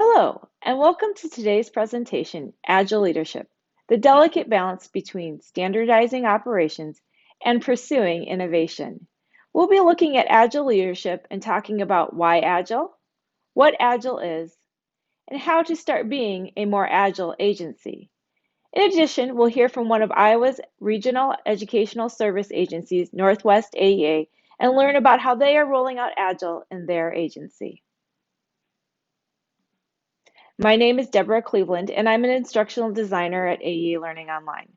Hello, and welcome to today's presentation, Agile Leadership, the delicate balance between standardizing operations and pursuing innovation. We'll be looking at Agile Leadership and talking about why Agile, what Agile is, and how to start being a more Agile agency. In addition, we'll hear from one of Iowa's regional educational service agencies, Northwest AEA, and learn about how they are rolling out Agile in their agency. My name is Deborah Cleveland, and I'm an instructional designer at AEA Learning Online.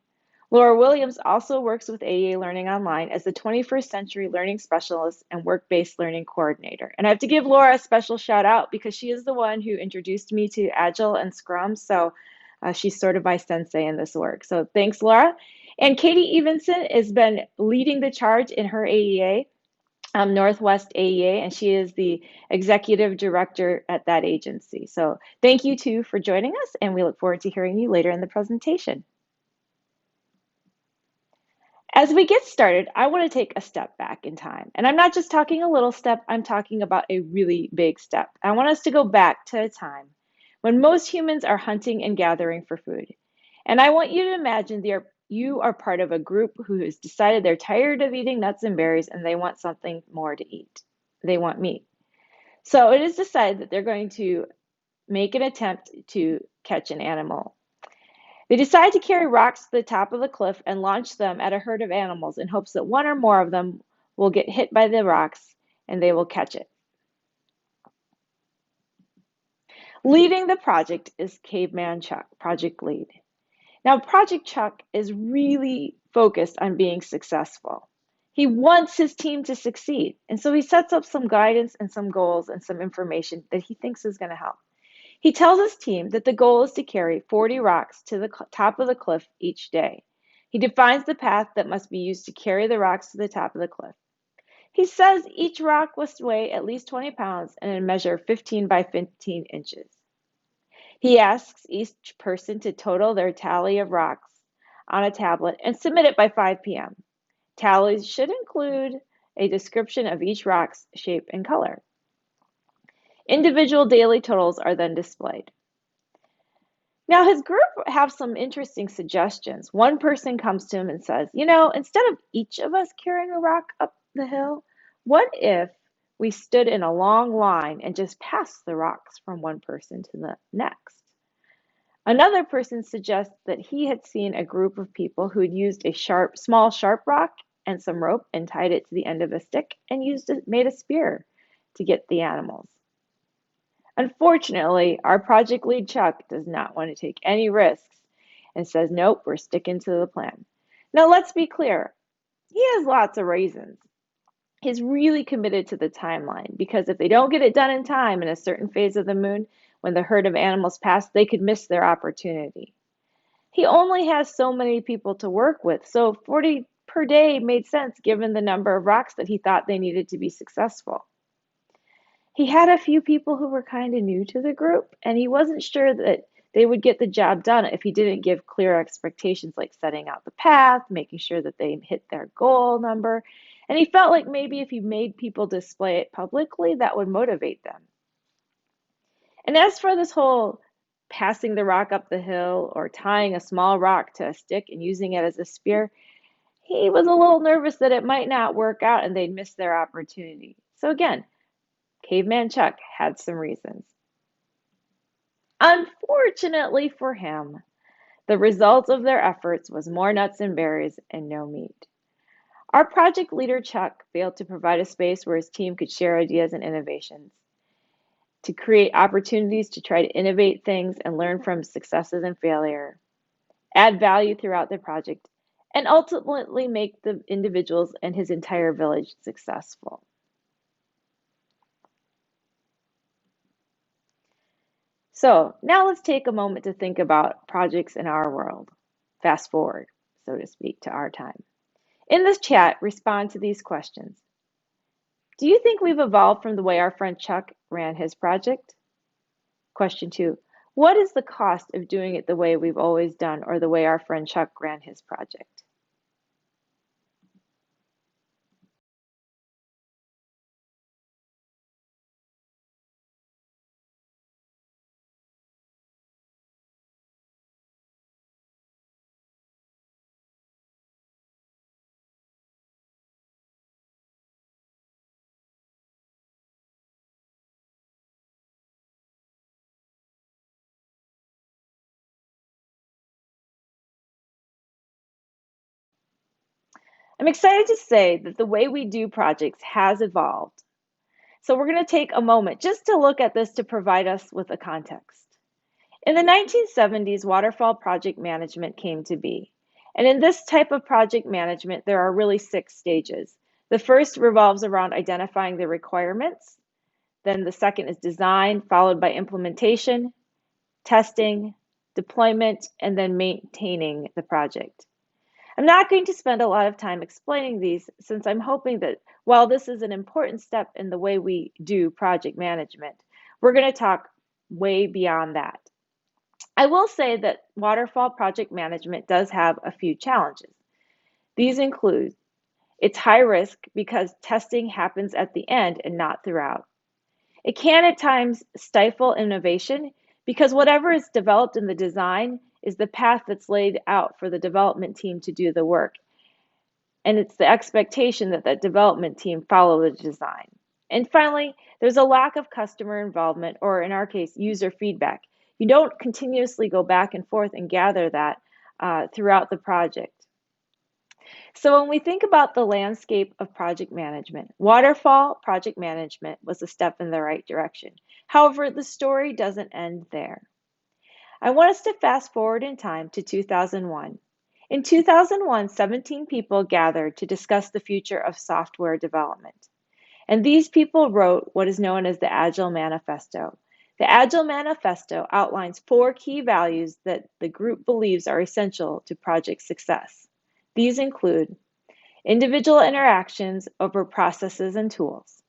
Laura Williams also works with AEA Learning Online as the 21st Century Learning Specialist and Work-Based Learning Coordinator. And I have to give Laura a special shout out because she is the one who introduced me to Agile and Scrum, so she's sort of my sensei in this work. So thanks, Laura. And Katie Evenson has been leading the charge in her AEA, Northwest AEA, and she is the executive director at that agency. So thank you too for joining us, and we look forward to hearing you later in the presentation. As we get started, I want to take a step back in time. And I'm not just talking a little step, I'm talking about a really big step. I want us to go back to a time when most humans are hunting and gathering for food. And I want you to imagine you are part of a group who has decided they're tired of eating nuts and berries and they want something more to eat. They want meat. So it is decided that they're going to make an attempt to catch an animal. They decide to carry rocks to the top of the cliff and launch them at a herd of animals in hopes that one or more of them will get hit by the rocks and they will catch it. Leading the project is Caveman Chuck, project lead. Now, Project Chuck is really focused on being successful. He wants his team to succeed, and so he sets up some guidance and some goals and some information that he thinks is going to help. He tells his team that the goal is to carry 40 rocks to the top of the cliff each day. He defines the path that must be used to carry the rocks to the top of the cliff. He says each rock must weigh at least 20 pounds and measure 15 by 15 inches. He asks each person to total their tally of rocks on a tablet and submit it by 5 p.m. Tallies should include a description of each rock's shape and color. Individual daily totals are then displayed. Now, his group have some interesting suggestions. One person comes to him and says, instead of each of us carrying a rock up the hill, what if we stood in a long line and just passed the rocks from one person to the next? Another person suggests that he had seen a group of people who had used a small sharp rock and some rope and tied it to the end of a stick and made a spear to get the animals. Unfortunately, our project lead Chuck does not want to take any risks and says, nope, we're sticking to the plan. Now, let's be clear. He has lots of reasons. He's really committed to the timeline because if they don't get it done in time in a certain phase of the moon, when the herd of animals pass, they could miss their opportunity. He only has so many people to work with, so 40 per day made sense given the number of rocks that he thought they needed to be successful. He had a few people who were kind of new to the group, and he wasn't sure that they would get the job done if he didn't give clear expectations like setting out the path, making sure that they hit their goal number, and he felt like maybe if he made people display it publicly, that would motivate them. And as for this whole passing the rock up the hill or tying a small rock to a stick and using it as a spear, he was a little nervous that it might not work out and they'd miss their opportunity. So again, Caveman Chuck had some reasons. Unfortunately for him, the result of their efforts was more nuts and berries and no meat. Our project leader, Chuck, failed to provide a space where his team could share ideas and innovations, to create opportunities to try to innovate things and learn from successes and failure, add value throughout the project, and ultimately make the individuals and his entire village successful. So now let's take a moment to think about projects in our world. Fast forward, so to speak, to our time. In this chat, respond to these questions. Do you think we've evolved from the way our friend Chuck ran his project? Question 2. What is the cost of doing it the way we've always done or the way our friend Chuck ran his project? I'm excited to say that the way we do projects has evolved. So we're going to take a moment just to look at this to provide us with a context. In the 1970s, waterfall project management came to be. And in this type of project management, there are really 6 stages. The first revolves around identifying the requirements. Then the second is design, followed by implementation, testing, deployment, and then maintaining the project. I'm not going to spend a lot of time explaining these since I'm hoping that while this is an important step in the way we do project management, we're going to talk way beyond that. I will say that waterfall project management does have a few challenges. These include it's high risk because testing happens at the end and not throughout. It can at times stifle innovation because whatever is developed in the design is the path that's laid out for the development team to do the work. And it's the expectation that that development team follow the design. And finally, there's a lack of customer involvement, or in our case, user feedback. You don't continuously go back and forth and gather that throughout the project. So when we think about the landscape of project management, waterfall project management was a step in the right direction. However, the story doesn't end there. I want us to fast forward in time to 2001. In 2001, 17 people gathered to discuss the future of software development. And these people wrote what is known as the Agile Manifesto. The Agile Manifesto outlines 4 key values that the group believes are essential to project success. These include individual interactions over processes and tools,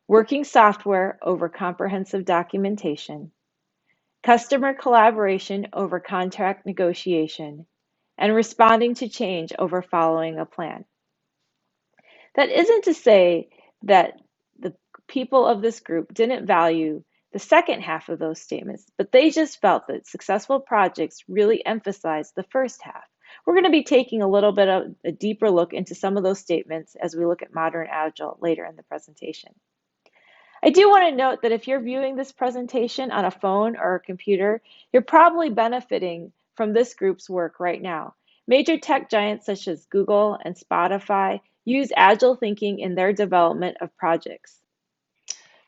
working software over comprehensive documentation, customer collaboration over contract negotiation, and responding to change over following a plan. That isn't to say that the people of this group didn't value the second half of those statements, but they just felt that successful projects really emphasize the first half. We're going to be taking a little bit of a deeper look into some of those statements as we look at modern Agile later in the presentation. I do want to note that if you're viewing this presentation on a phone or a computer, you're probably benefiting from this group's work right now. Major tech giants such as Google and Spotify use Agile thinking in their development of projects.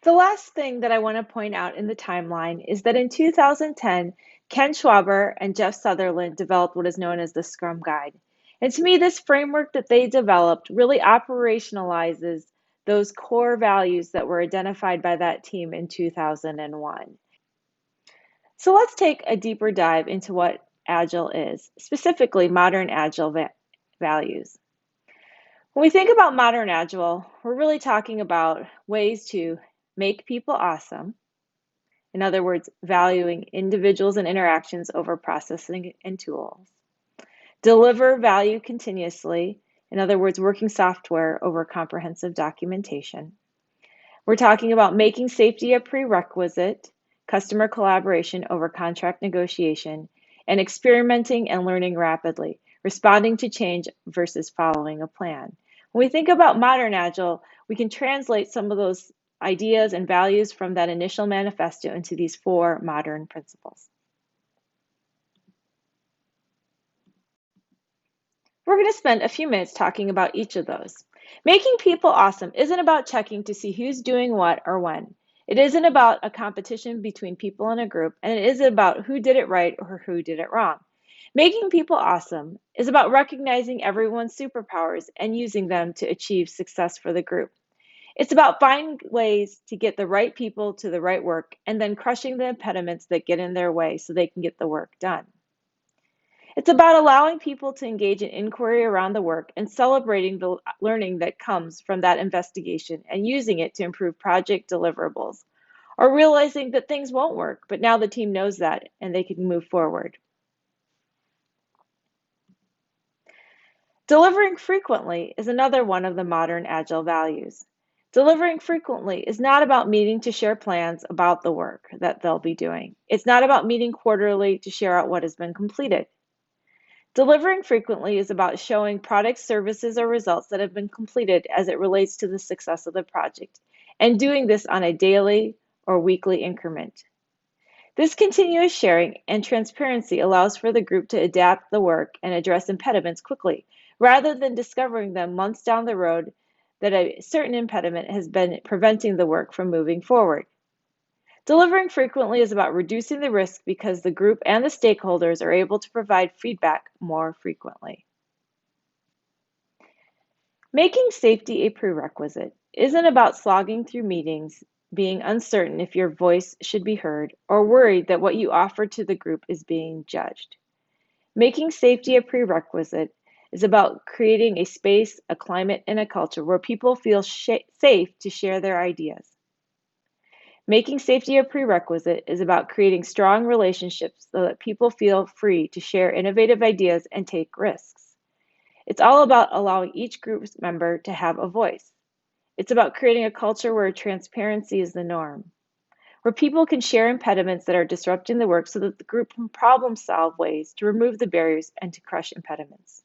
The last thing that I want to point out in the timeline is that in 2010, Ken Schwaber and Jeff Sutherland developed what is known as the Scrum Guide. And to me, this framework that they developed really operationalizes those core values that were identified by that team in 2001. So let's take a deeper dive into what Agile is, specifically modern Agile values. When we think about modern Agile, we're really talking about ways to make people awesome. In other words, valuing individuals and interactions over processing and tools. Deliver value continuously. In other words, working software over comprehensive documentation. We're talking about making safety a prerequisite, customer collaboration over contract negotiation, and experimenting and learning rapidly, responding to change versus following a plan. When we think about modern Agile, we can translate some of those ideas and values from that initial manifesto into these 4 modern principles. We're going to spend a few minutes talking about each of those. Making people awesome isn't about checking to see who's doing what or when. It isn't about a competition between people in a group, and it isn't about who did it right or who did it wrong. Making people awesome is about recognizing everyone's superpowers and using them to achieve success for the group. It's about finding ways to get the right people to the right work and then crushing the impediments that get in their way so they can get the work done. It's about allowing people to engage in inquiry around the work and celebrating the learning that comes from that investigation and using it to improve project deliverables, or realizing that things won't work, but now the team knows that and they can move forward. Delivering frequently is another one of the modern Agile values. Delivering frequently is not about meeting to share plans about the work that they'll be doing. It's not about meeting quarterly to share out what has been completed. Delivering frequently is about showing products, services, or results that have been completed as it relates to the success of the project, and doing this on a daily or weekly increment. This continuous sharing and transparency allows for the group to adapt the work and address impediments quickly, rather than discovering them months down the road that a certain impediment has been preventing the work from moving forward. Delivering frequently is about reducing the risk because the group and the stakeholders are able to provide feedback more frequently. Making safety a prerequisite isn't about slogging through meetings, being uncertain if your voice should be heard, or worried that what you offer to the group is being judged. Making safety a prerequisite is about creating a space, a climate, and a culture where people feel safe to share their ideas. Making safety a prerequisite is about creating strong relationships so that people feel free to share innovative ideas and take risks. It's all about allowing each group member to have a voice. It's about creating a culture where transparency is the norm, where people can share impediments that are disrupting the work so that the group can problem solve ways to remove the barriers and to crush impediments.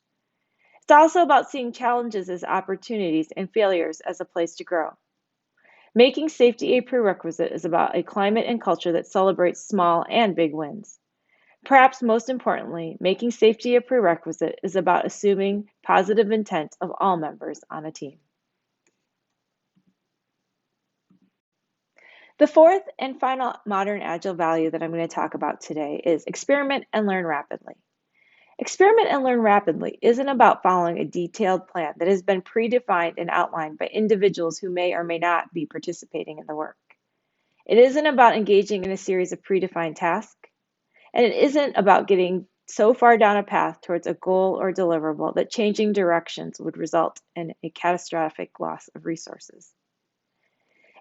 It's also about seeing challenges as opportunities and failures as a place to grow. Making safety a prerequisite is about a climate and culture that celebrates small and big wins. Perhaps most importantly, making safety a prerequisite is about assuming positive intent of all members on a team. The fourth and final modern Agile value that I'm going to talk about today is experiment and learn rapidly. Experiment and learn rapidly isn't about following a detailed plan that has been predefined and outlined by individuals who may or may not be participating in the work. It isn't about engaging in a series of predefined tasks, and it isn't about getting so far down a path towards a goal or deliverable that changing directions would result in a catastrophic loss of resources.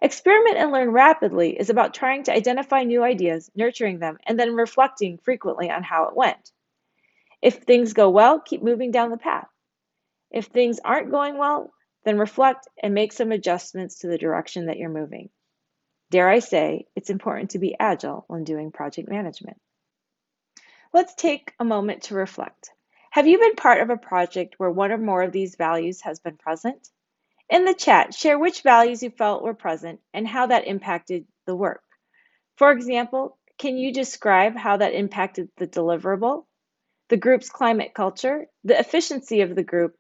Experiment and learn rapidly is about trying to identify new ideas, nurturing them, and then reflecting frequently on how it went. If things go well, keep moving down the path. If things aren't going well, then reflect and make some adjustments to the direction that you're moving. Dare I say, it's important to be agile when doing project management. Let's take a moment to reflect. Have you been part of a project where one or more of these values has been present? In the chat, share which values you felt were present and how that impacted the work. For example, can you describe how that impacted the deliverable, the group's climate culture, the efficiency of the group,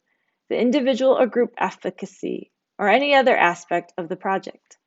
the individual or group efficacy, or any other aspect of the project?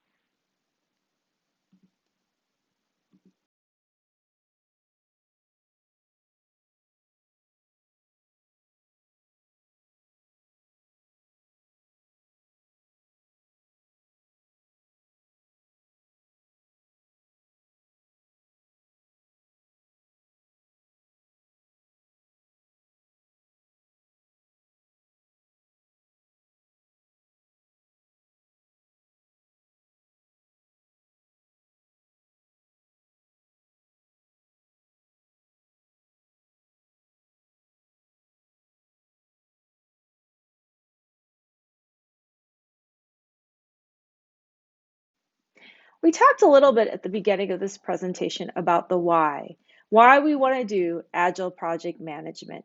We talked a little bit at the beginning of this presentation about the why we want to do Agile project management.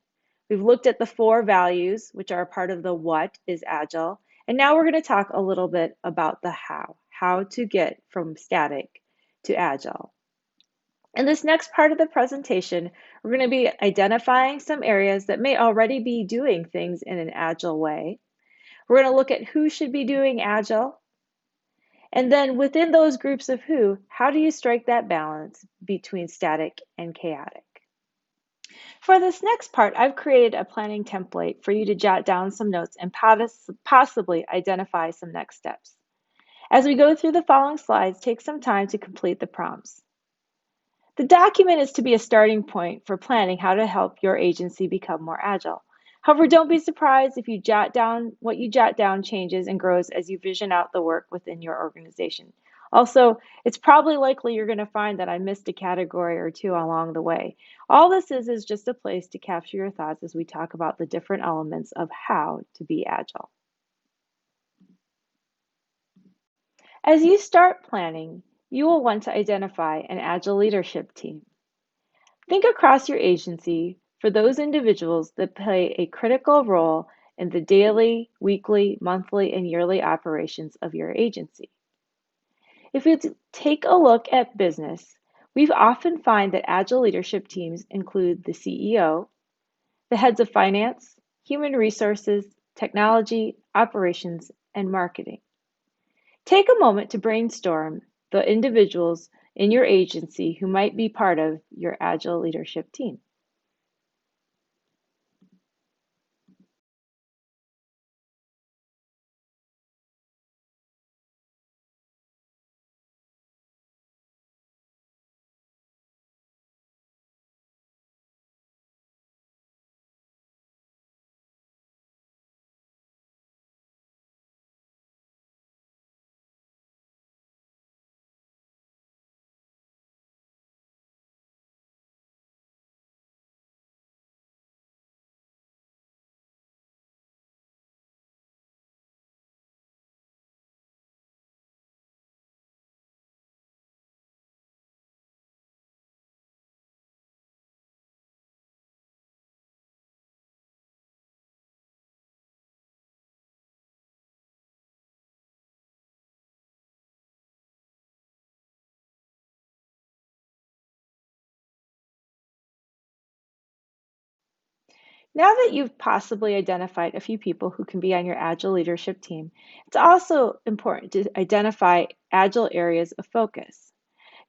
We've looked at the four values, which are a part of the what is Agile, and now we're going to talk a little bit about the how to get from static to Agile. In this next part of the presentation, we're going to be identifying some areas that may already be doing things in an Agile way. We're going to look at who should be doing Agile. And then within those groups of who, how do you strike that balance between static and chaotic? For this next part, I've created a planning template for you to jot down some notes and possibly identify some next steps. As we go through the following slides, take some time to complete the prompts. The document is to be a starting point for planning how to help your agency become more agile. However, don't be surprised if you jot down what you jot down changes and grows as you vision out the work within your organization. Also, it's probably likely you're going to find that I missed a category or two along the way. All this is just a place to capture your thoughts as we talk about the different elements of how to be agile. As you start planning, you will want to identify an agile leadership team. Think across your agency for those individuals that play a critical role in the daily, weekly, monthly, and yearly operations of your agency. If you take a look at business, We often find that Agile leadership teams include the CEO, the heads of finance, human resources, technology, operations, and marketing. Take a moment to brainstorm the individuals in your agency who might be part of your Agile leadership team. Now that you've possibly identified a few people who can be on your Agile leadership team, it's also important to identify Agile areas of focus.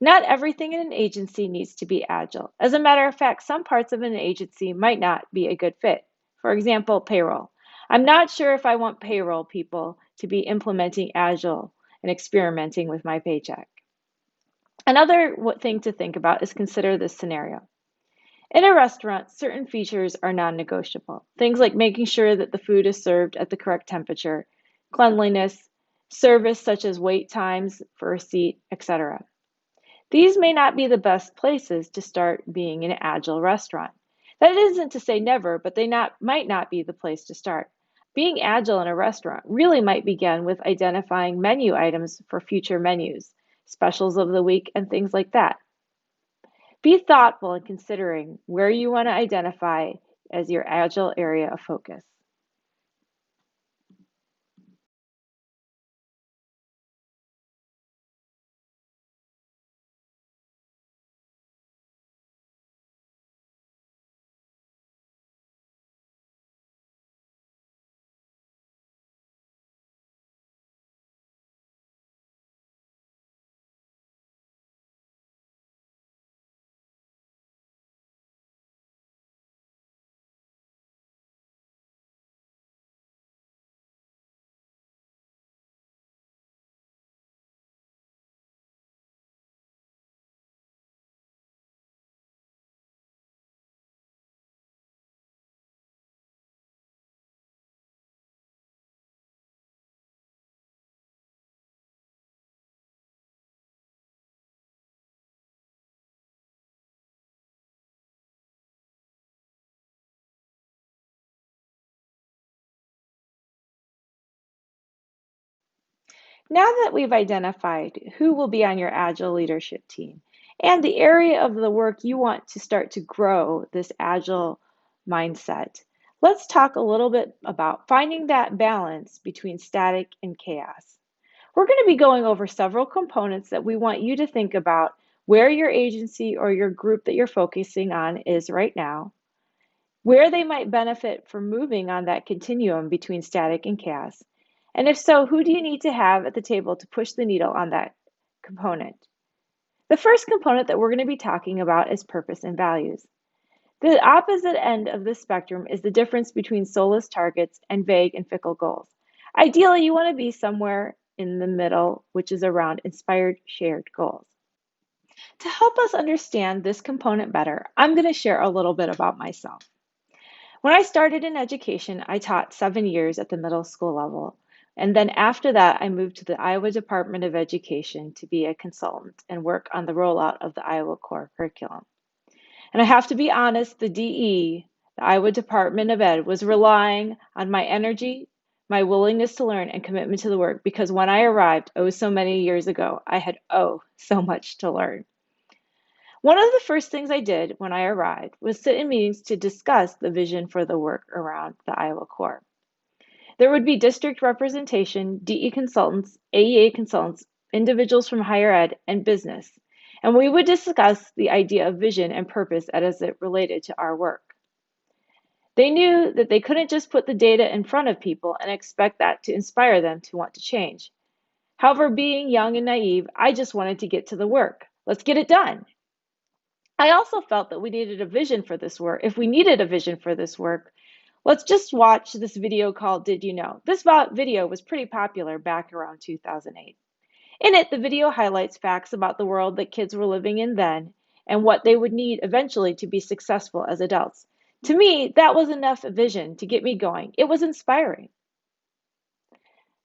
Not everything in an agency needs to be Agile. As a matter of fact, some parts of an agency might not be a good fit. For example, payroll. I'm not sure if I want payroll people to be implementing Agile and experimenting with my paycheck. Another thing to think about is consider this scenario. In a restaurant, certain features are non-negotiable. Things like making sure that the food is served at the correct temperature, cleanliness, service such as wait times for a seat, etc. These may not be the best places to start being an agile restaurant. That isn't to say never, but might not be the place to start. Being agile in a restaurant really might begin with identifying menu items for future menus, specials of the week, and things like that. Be thoughtful in considering where you want to identify as your agile area of focus. Now that we've identified who will be on your Agile leadership team and the area of the work you want to start to grow this Agile mindset, let's talk a little bit about finding that balance between static and chaos. We're going to be going over several components that we want you to think about where your agency or your group that you're focusing on is right now, where they might benefit from moving on that continuum between static and chaos. And if so, who do you need to have at the table to push the needle on that component? The first component that we're going to be talking about is purpose and values. The opposite end of the spectrum is the difference between soulless targets and vague and fickle goals. Ideally, you want to be somewhere in the middle, which is around inspired shared goals. To help us understand this component better, I'm going to share a little bit about myself. When I started in education, I taught 7 years at the middle school level. And then after that, I moved to the Iowa Department of Education to be a consultant and work on the rollout of the Iowa core curriculum. And I have to be honest, the DE, the Iowa Department of Ed, was relying on my energy, my willingness to learn, and commitment to the work because when I arrived, oh, so many years ago, I had, so much to learn. One of the first things I did when I arrived was sit in meetings to discuss the vision for the work around the Iowa core. There would be district representation, DE consultants, AEA consultants, individuals from higher ed, and business. and we would discuss the idea of vision and purpose as it related to our work. They knew that they couldn't just put the data in front of people and expect that to inspire them to want to change. However, being young and naive, I just wanted to get to the work. Let's get it done. I also felt that we needed a vision for this work. If we needed a vision for this work, let's just watch this video called Did You Know? This video was pretty popular back around 2008. In it, the video highlights facts about the world that kids were living in then and what they would need eventually to be successful as adults. To me, that was enough vision to get me going. It was inspiring.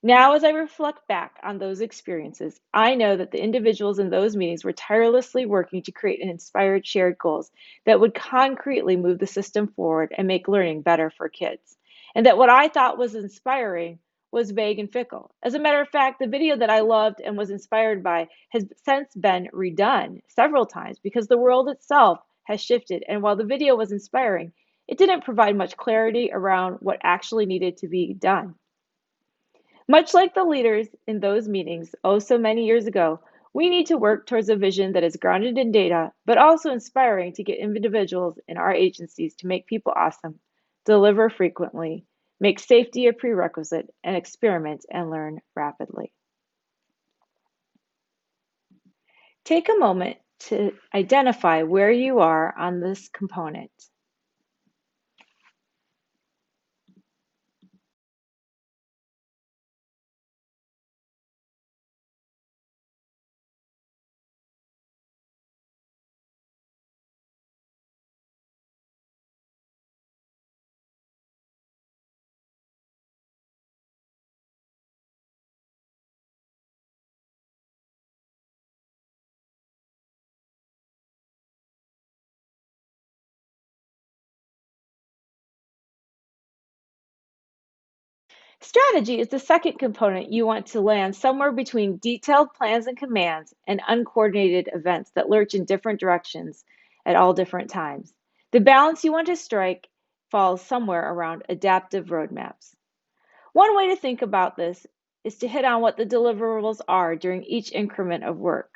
Now, as I reflect back on those experiences, I know that the individuals in those meetings were tirelessly working to create and inspired shared goals that would concretely move the system forward and make learning better for kids. And that what I thought was inspiring was vague and fickle. As a matter of fact, the video that I loved and was inspired by has since been redone several times because the world itself has shifted. And while the video was inspiring, it didn't provide much clarity around what actually needed to be done. Much like the leaders in those meetings oh so many years ago, we need to work towards a vision that is grounded in data, but also inspiring to get individuals in our agencies to make people awesome, deliver frequently, make safety a prerequisite, and experiment and learn rapidly. Take a moment to identify where you are on this component. Strategy is the second component you want to land somewhere between detailed plans and commands and uncoordinated events that lurch in different directions at all different times. The balance you want to strike falls somewhere around adaptive roadmaps. One way to think about this is to hit on what the deliverables are during each increment of work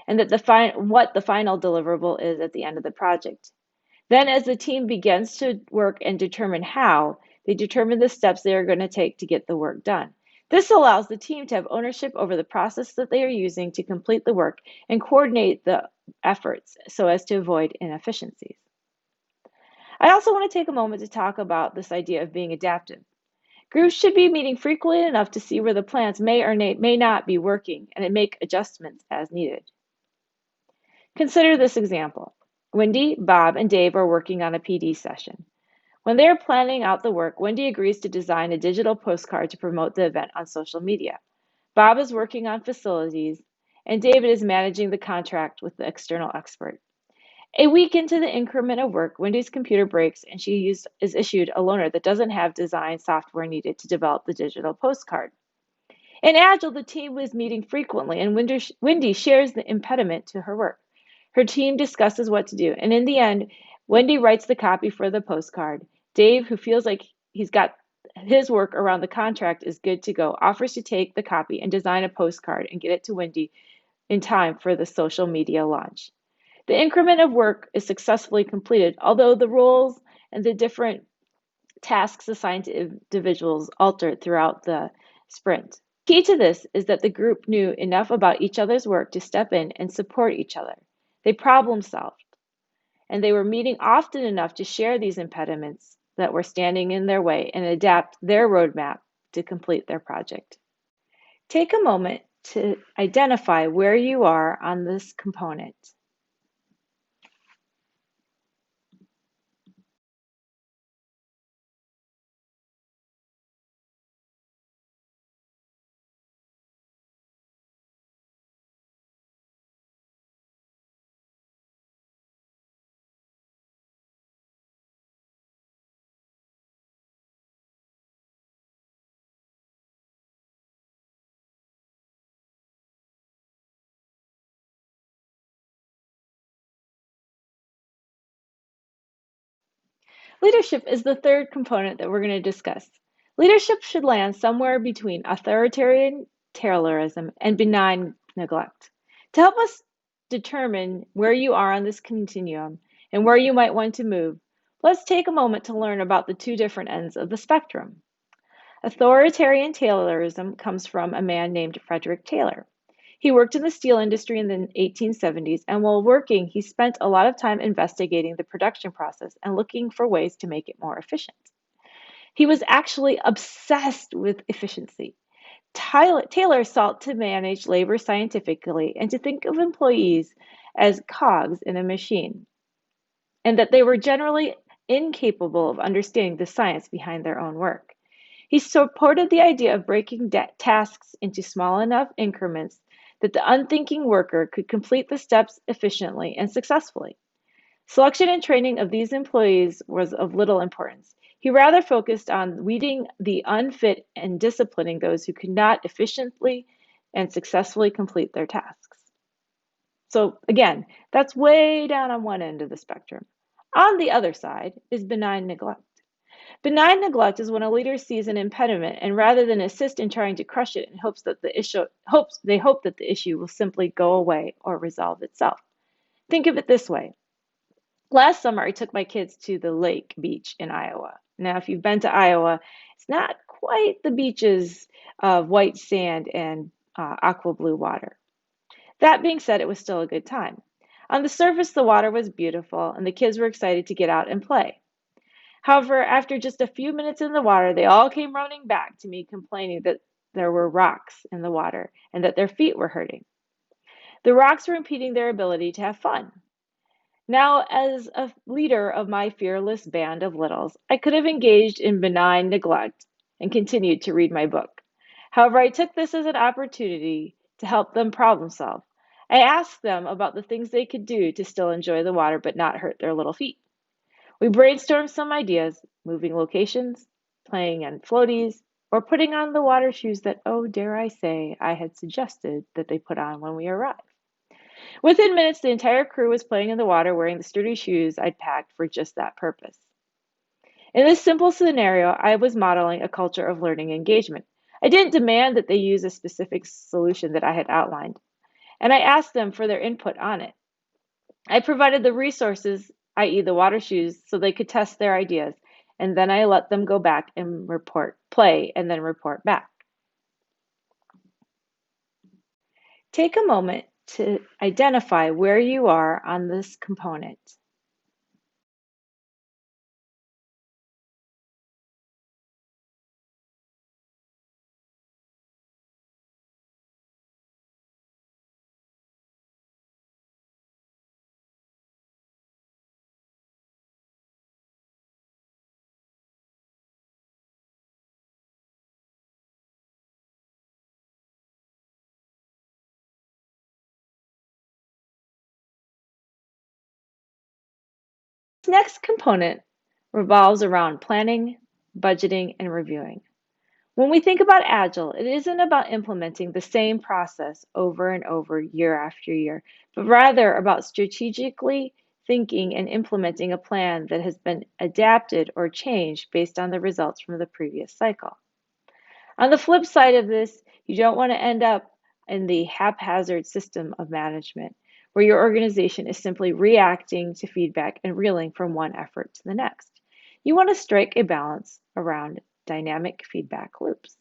and that what the final deliverable is at the end of the project. Then, as the team begins to work and determine how, they determine the steps they are going to take to get the work done. This allows the team to have ownership over the process that they are using to complete the work and coordinate the efforts so as to avoid inefficiencies. I also want to take a moment to talk about this idea of being adaptive. Groups should be meeting frequently enough to see where the plans may or may not be working and make adjustments as needed. Consider this example. Wendy, Bob, and Dave are working on a PD session. When they are planning out the work, Wendy agrees to design a digital postcard to promote the event on social media. Bob is working on facilities, and David is managing the contract with the external expert. A week into the increment of work, Wendy's computer breaks and she is issued a loaner that doesn't have design software needed to develop the digital postcard. In Agile, the team was meeting frequently, and Wendy shares the impediment to her work. Her team discusses what to do, and in the end, Wendy writes the copy for the postcard. Dave, who feels like he's got his work around the contract is good to go, offers to take the copy and design a postcard and get it to Wendy in time for the social media launch. The increment of work is successfully completed, although the roles and the different tasks assigned to individuals altered throughout the sprint. Key to this is that the group knew enough about each other's work to step in and support each other. They problem solved, and they were meeting often enough to share these impediments that were standing in their way and adapt their roadmap to complete their project. Take a moment to identify where you are on this component. Leadership is the third component that we're going to discuss. Leadership should land somewhere between authoritarian taylorism and benign neglect. To help us determine where you are on this continuum and where you might want to move, let's take a moment to learn about the two different ends of the spectrum. Authoritarian Taylorism comes from a man named Frederick Taylor. He worked in the steel industry in the 1870s, and while working, he spent a lot of time investigating the production process and looking for ways to make it more efficient. He was actually obsessed with efficiency. Taylor sought to manage labor scientifically and to think of employees as cogs in a machine, and that they were generally incapable of understanding the science behind their own work. He supported the idea of breaking tasks into small enough increments that the unthinking worker could complete the steps efficiently and successfully. Selection and training of these employees was of little importance. He rather focused on weeding the unfit and disciplining those who could not efficiently and successfully complete their tasks. So again, that's way down on one end of the spectrum. On the other side is benign neglect. Benign neglect is when a leader sees an impediment and rather than assist in trying to crush it in hopes that they hope that the issue will simply go away or resolve itself. Think of it this way. Last summer, I took my kids to the lake beach in Iowa. Now, if you've been to Iowa, it's not quite the beaches of white sand and aqua blue water. That being said, it was still a good time. On the surface, the water was beautiful, and the kids were excited to get out and play. However, after just a few minutes in the water, they all came running back to me complaining that there were rocks in the water and that their feet were hurting. The rocks were impeding their ability to have fun. Now, as a leader of my fearless band of littles, I could have engaged in benign neglect and continued to read my book. However, I took this as an opportunity to help them problem solve. I asked them about the things they could do to still enjoy the water but not hurt their little feet. We brainstormed some ideas, moving locations, playing on floaties, or putting on the water shoes that, oh, dare I say, I had suggested that they put on when we arrived. Within minutes, the entire crew was playing in the water wearing the sturdy shoes I'd packed for just that purpose. In this simple scenario, I was modeling a culture of learning engagement. I didn't demand that they use a specific solution that I had outlined, and I asked them for their input on it. I provided the resources, i.e., the water shoes, so they could test their ideas, and then I let them go back and play, and then report back. Take a moment to identify where you are on this component. This next component revolves around planning, budgeting, and reviewing. When we think about Agile, it isn't about implementing the same process over and over year after year, but rather about strategically thinking and implementing a plan that has been adapted or changed based on the results from the previous cycle. On the flip side of this, you don't want to end up in the haphazard system of management, where your organization is simply reacting to feedback and reeling from one effort to the next. You want to strike a balance around dynamic feedback loops.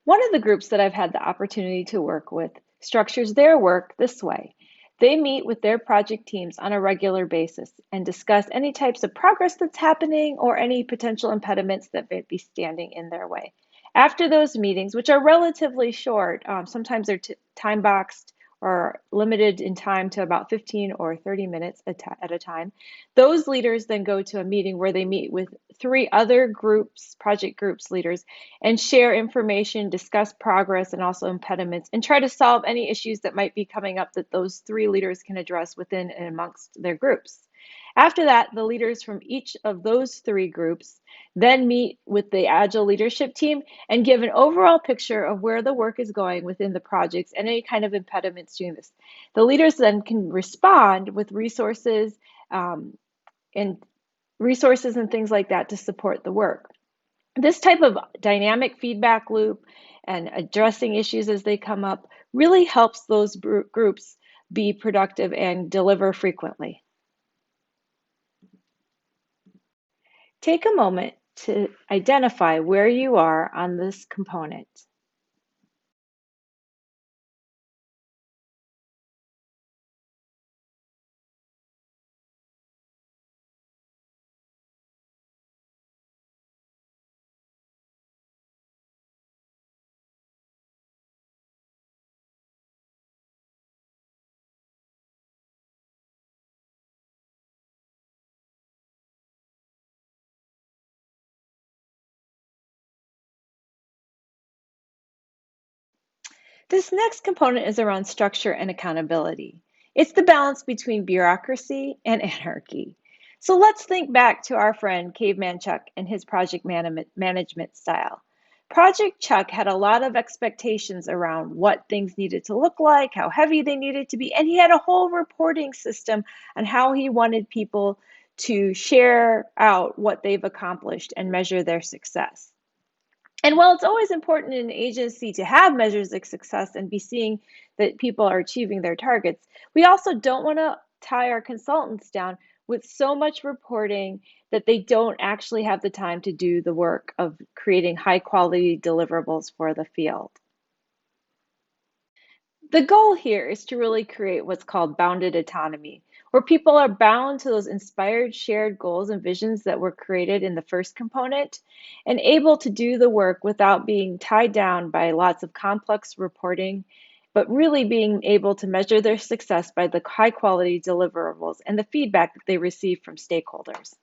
One of the groups that I've had the opportunity to work with structures their work this way. They meet with their project teams on a regular basis and discuss any types of progress that's happening or any potential impediments that may be standing in their way. After those meetings, which are relatively short, sometimes they're time boxed or limited in time to about 15 or 30 minutes at a time, those leaders then go to a meeting where they meet with 3 other groups, project groups leaders, and share information, discuss progress and also impediments, and try to solve any issues that might be coming up that those 3 leaders can address within and amongst their groups. After that, the leaders from each of those 3 groups then meet with the Agile leadership team and give an overall picture of where the work is going within the projects and any kind of impediments doing this. The leaders then can respond with and resources and things like that to support the work. This type of dynamic feedback loop and addressing issues as they come up really helps those groups be productive and deliver frequently. Take a moment to identify where you are on this component. This next component is around structure and accountability. It's the balance between bureaucracy and anarchy. So let's think back to our friend Caveman Chuck and his project management style. Project Chuck had a lot of expectations around what things needed to look like, how heavy they needed to be, and he had a whole reporting system on how he wanted people to share out what they've accomplished and measure their success. And while it's always important in an agency to have measures of success and be seeing that people are achieving their targets, we also don't want to tie our consultants down with so much reporting that they don't actually have the time to do the work of creating high quality deliverables for the field. The goal here is to really create what's called bounded autonomy, where people are bound to those inspired shared goals and visions that were created in the first component and able to do the work without being tied down by lots of complex reporting, but really being able to measure their success by the high quality deliverables and the feedback that they receive from stakeholders.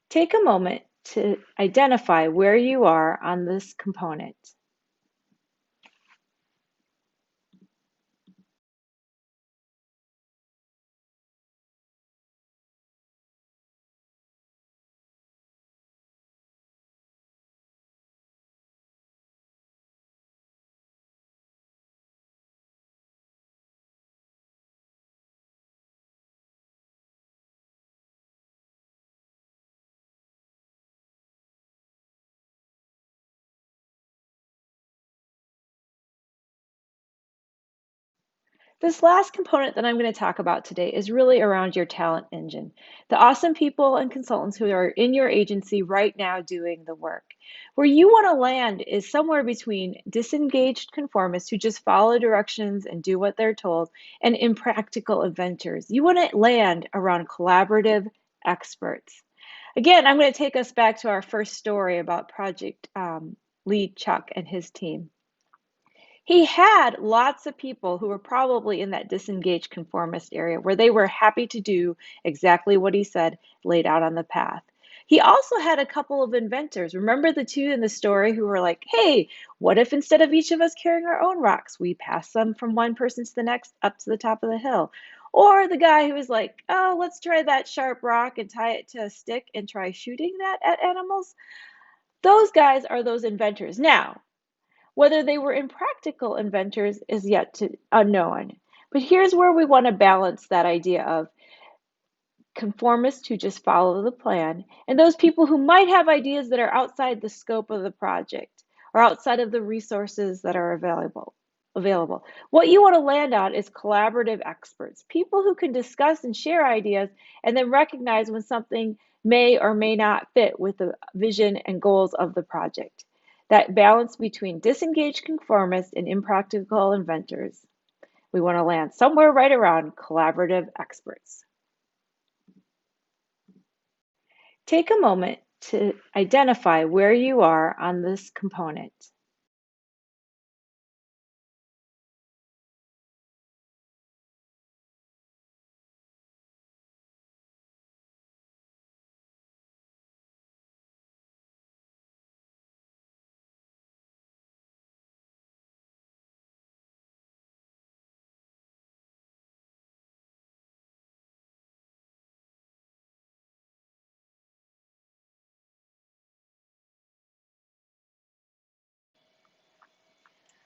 Take a moment to identify where you are on this component. This last component that I'm going to talk about today is really around your talent engine, the awesome people and consultants who are in your agency right now doing the work. Where you want to land is somewhere between disengaged conformists who just follow directions and do what they're told and impractical inventors. You want to land around collaborative experts. Again, I'm going to take us back to our first story about Project Lead Chuck and his team. He had lots of people who were probably in that disengaged conformist area where they were happy to do exactly what he said laid out on the path. He also had a couple of inventors. Remember the two in the story who were like, hey, what if instead of each of us carrying our own rocks, we pass them from one person to the next up to the top of the hill? Or the guy who was like, oh, let's try that sharp rock and tie it to a stick and try shooting that at animals. Those guys are those inventors. Now, whether they were impractical inventors is yet to unknown. But here's where we want to balance that idea of conformists who just follow the plan and those people who might have ideas that are outside the scope of the project or outside of the resources that are available. What you want to land on is collaborative experts, people who can discuss and share ideas and then recognize when something may or may not fit with the vision and goals of the project. That balance between disengaged conformists and impractical inventors. We want to land somewhere right around collaborative experts. Take a moment to identify where you are on this component.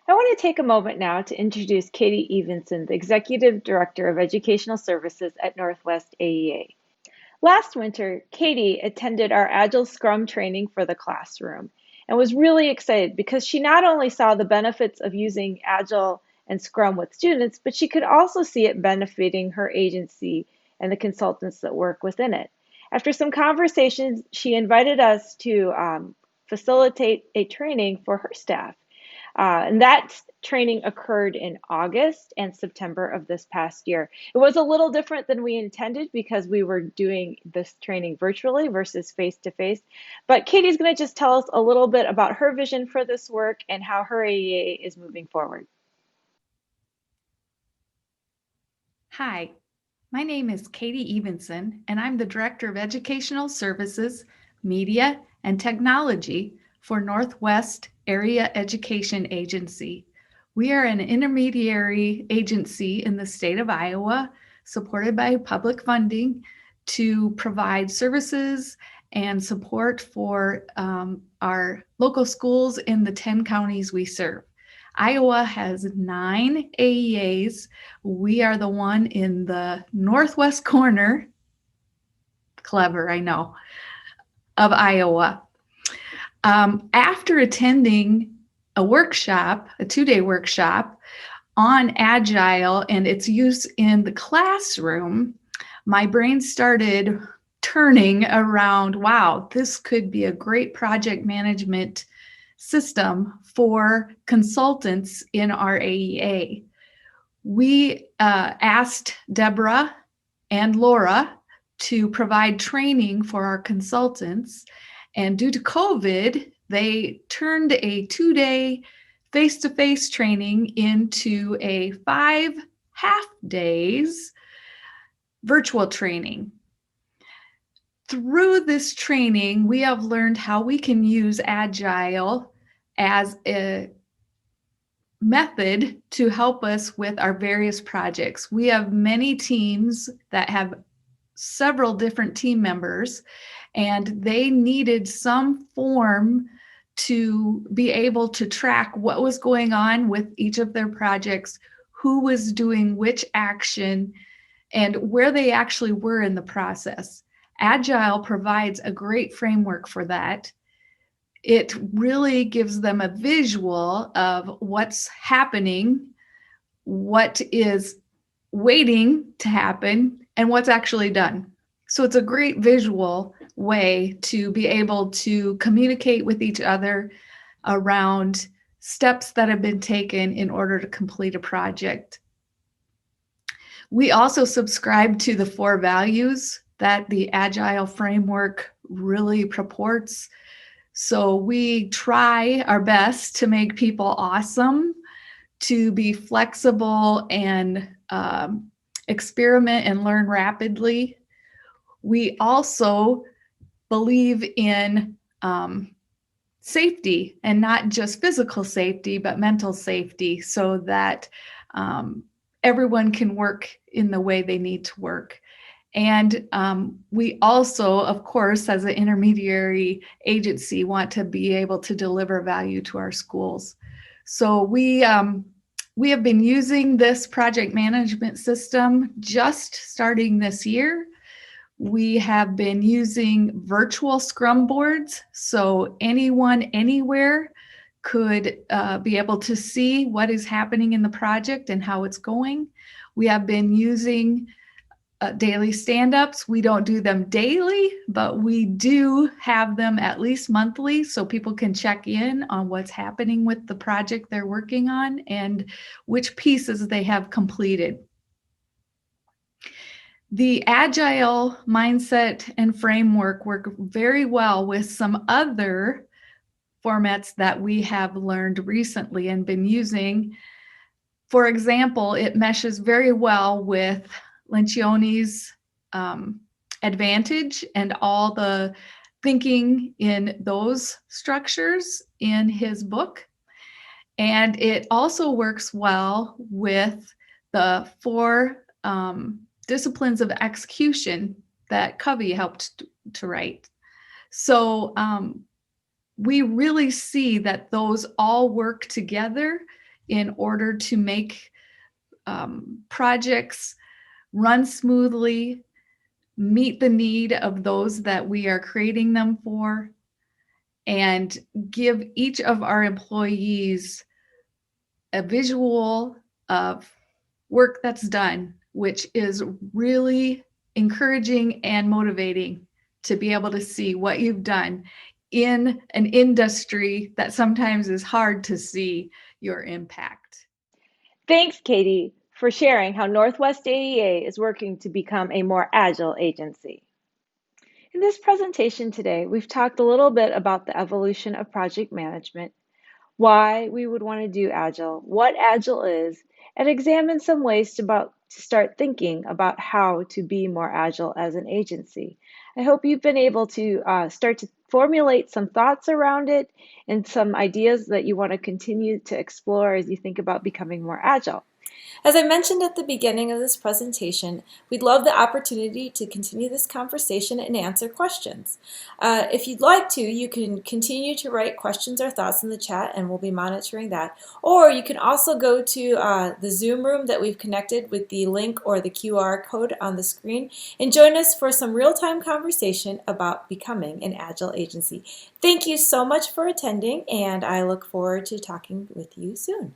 I want to take a moment now to introduce Katie Evenson, the Executive Director of Educational Services at Northwest AEA. Last winter, Katie attended our Agile Scrum training for the classroom, and was really excited because she not only saw the benefits of using Agile and Scrum with students, but she could also see it benefiting her agency and the consultants that work within it. After some conversations, she invited us to facilitate a training for her staff. And that training occurred in August and September of this past year. It was a little different than we intended because we were doing this training virtually versus face to face. But Katie's going to just tell us a little bit about her vision for this work and how her AEA is moving forward. Hi, my name is Katie Evenson, and I'm the Director of Educational Services, Media, and Technology for Northwest Area Education Agency. We are an intermediary agency in the state of Iowa, supported by public funding to provide services and support for our local schools in the 10 counties we serve. Iowa has 9 AEAs. We are the one in the northwest corner, clever, I know, of Iowa. After attending a workshop, a 2-day workshop on Agile and its use in the classroom, my brain started turning around, wow, this could be a great project management system for consultants in our AEA. We asked Deborah and Laura to provide training for our consultants, and due to COVID, they turned a 2-day face-to-face training into a 5 half-days virtual training. Through this training, we have learned how we can use Agile as a method to help us with our various projects. We have many teams that have several different team members, and they needed some form to be able to track what was going on with each of their projects, who was doing which action, and where they actually were in the process. Agile provides a great framework for that. It really gives them a visual of what's happening, what is waiting to happen, and what's actually done. So it's a great visual way to be able to communicate with each other around steps that have been taken in order to complete a project. We also subscribe to the 4 values that the Agile framework really purports. So we try our best to make people awesome, to be flexible and experiment and learn rapidly. We also believe in safety, and not just physical safety, but mental safety, so that everyone can work in the way they need to work. And we also, of course, as an intermediary agency, want to be able to deliver value to our schools. So we have been using this project management system just starting this year. We have been using virtual Scrum boards, so anyone, anywhere could be able to see what is happening in the project and how it's going. We have been using daily stand-ups. We don't do them daily, but we do have them at least monthly so people can check in on what's happening with the project they're working on and which pieces they have completed. The Agile mindset and framework work very well with some other formats that we have learned recently and been using. For example, it meshes very well with Lencioni's advantage and all the thinking in those structures in his book. And it also works well with the 4 disciplines of execution that Covey helped to write. So we really see that those all work together in order to make projects run smoothly, meet the need of those that we are creating them for, and give each of our employees a visual of work that's done, which is really encouraging and motivating to be able to see what you've done in an industry that sometimes is hard to see your impact. Thanks, Katie, for sharing how Northwest AEA is working to become a more agile agency. In this presentation today, we've talked a little bit about the evolution of project management, why we would want to do Agile, what Agile is, and examine some ways to start thinking about how to be more Agile as an agency. I hope you've been able to start to formulate some thoughts around it and some ideas that you want to continue to explore as you think about becoming more Agile. As I mentioned at the beginning of this presentation, we'd love the opportunity to continue this conversation and answer questions. If you'd like to, you can continue to write questions or thoughts in the chat and we'll be monitoring that. Or you can also go to the Zoom room that we've connected with the link or the QR code on the screen and join us for some real-time conversation about becoming an Agile agency. Thank you so much for attending, and I look forward to talking with you soon.